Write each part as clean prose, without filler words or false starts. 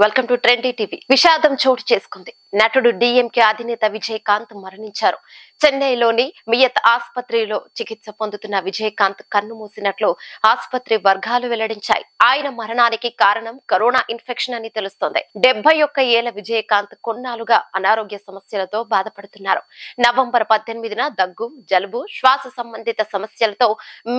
Welcome to trendy TV. విషాదం చోటు చేసుకుంది. నటుడు డిఎంకే అధినేత విజయకాంత్ మరణించారు. చెన్నైలోని మియత్ ఆసుపత్రిలో చికిత్స పొందుతున్న విజయకాంత్ కన్ను మూసినట్లు ఆసుపత్రి వర్గాలు వెల్లడించాయి. ఆయన మరణానికి కారణం కరోనా ఇన్ఫెక్షన్ అని తెలుస్తోంది. 71 ఏళ్ల విజయకాంత్ కొన్నాళ్లుగా అనారోగ్య సమస్యలతో బాధపడుతున్నారు. నవంబర్ 18న దగ్గు, జలుబు, శ్వాస సంబంధిత సమస్యలతో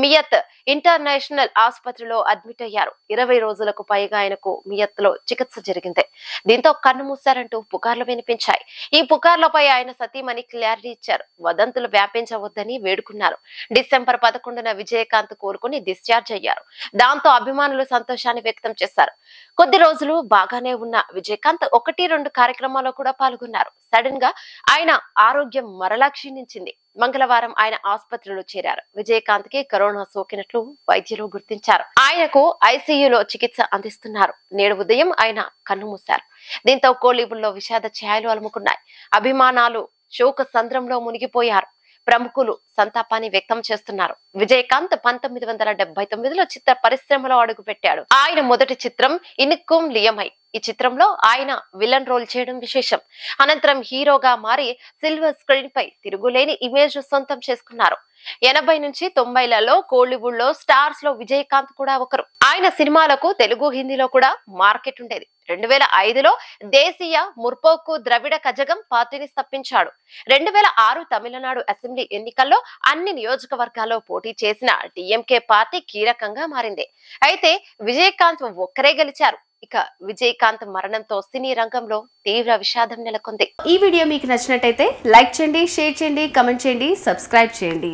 మియత్ ఇంటర్నేషనల్ ఆసుపత్రిలో అడ్మిట్ అయ్యారు. 20 రోజులకు పైగా ఆయనకు మియత్ లో చికిత్స జరిగింది. దీంతో కన్ను మూశారంటూ పుకార్లు వినిపించాయి. ఈ పుకార్లపై ఆయన సతీమణి క్లారిటీ ఇచ్చారు. వదంతులు వ్యాపించవద్దని వేడుకున్నారు. డిసెంబర్ 11న విజయకాంత్ కోలుకుని డిశ్చార్జ్ అయ్యారు. దాంతో అభిమానులు సంతోషాన్ని వ్యక్తం చేశారు. కొద్ది రోజులు బాగానే ఉన్న విజయకాంత్ 1-2 కార్యక్రమాల్లో కూడా పాల్గొన్నారు. సడన్ గా ఆయన ఆరోగ్యం మరలా క్షీణించింది. మంగళవారం ఆయన ఆసుపత్రిలో చేరారు. విజయకాంత్ కి కరోనా సోకినట్లు వైద్యులు గుర్తించారు. ఆయనకు ఐసీయూలో చికిత్స అందిస్తున్నారు. నేడు ఉదయం ఆయన కన్నుమూశారు. దీంతో కోలీవుడ్లో విషాద ఛాయలు అలుముకున్నాయి. అభిమానాలు శోక సంద్రంలో మునిగిపోయారు. ప్రముఖులు సంతాపాన్ని వ్యక్తం చేస్తున్నారు. విజయకాంత్ 1979లో చిత్ర పరిశ్రమలో అడుగుపెట్టాడు. ఆయన మొదటి చిత్రం ఇనుక్కుం లియమై. ఈ చిత్రంలో ఆయన విలన్ రోల్ చేయడం విశేషం. అనంతరం హీరోగా మారి సిల్వర్ స్క్రీన్ పై తిరుగులేని ఇమేజ్ సొంతం చేసుకున్నారు. 80 నుంచి 90లలో కోలీవుడ్ లో స్టార్స్ లో విజయకాంత్ కూడా ఒకరు. ఆయన సినిమాలకు తెలుగు, హిందీలో కూడా మార్కెట్ ఉండేది. 2005లో దేశీయ ముర్పోకు ద్రవిడ కజగం పార్టీని స్థాపించాడు. 2006 తమిళనాడు అసెంబ్లీ ఎన్నికల్లో అన్ని నియోజకవర్గాల్లో పోటీ చేసిన డిఎంకే పార్టీ కీలకంగా మారింది. అయితే విజయకాంత్ ఒక్కరే గెలిచారు. ఇక విజయకాంత్ మరణంతో సినీ రంగంలో తీవ్ర విషాదం నెలకొంది. ఈ వీడియో మీకు నచ్చినట్టయితే లైక్ చేయండి, షేర్ చేయండి, కమెంట్ చేయండి, సబ్స్క్రైబ్ చేయండి.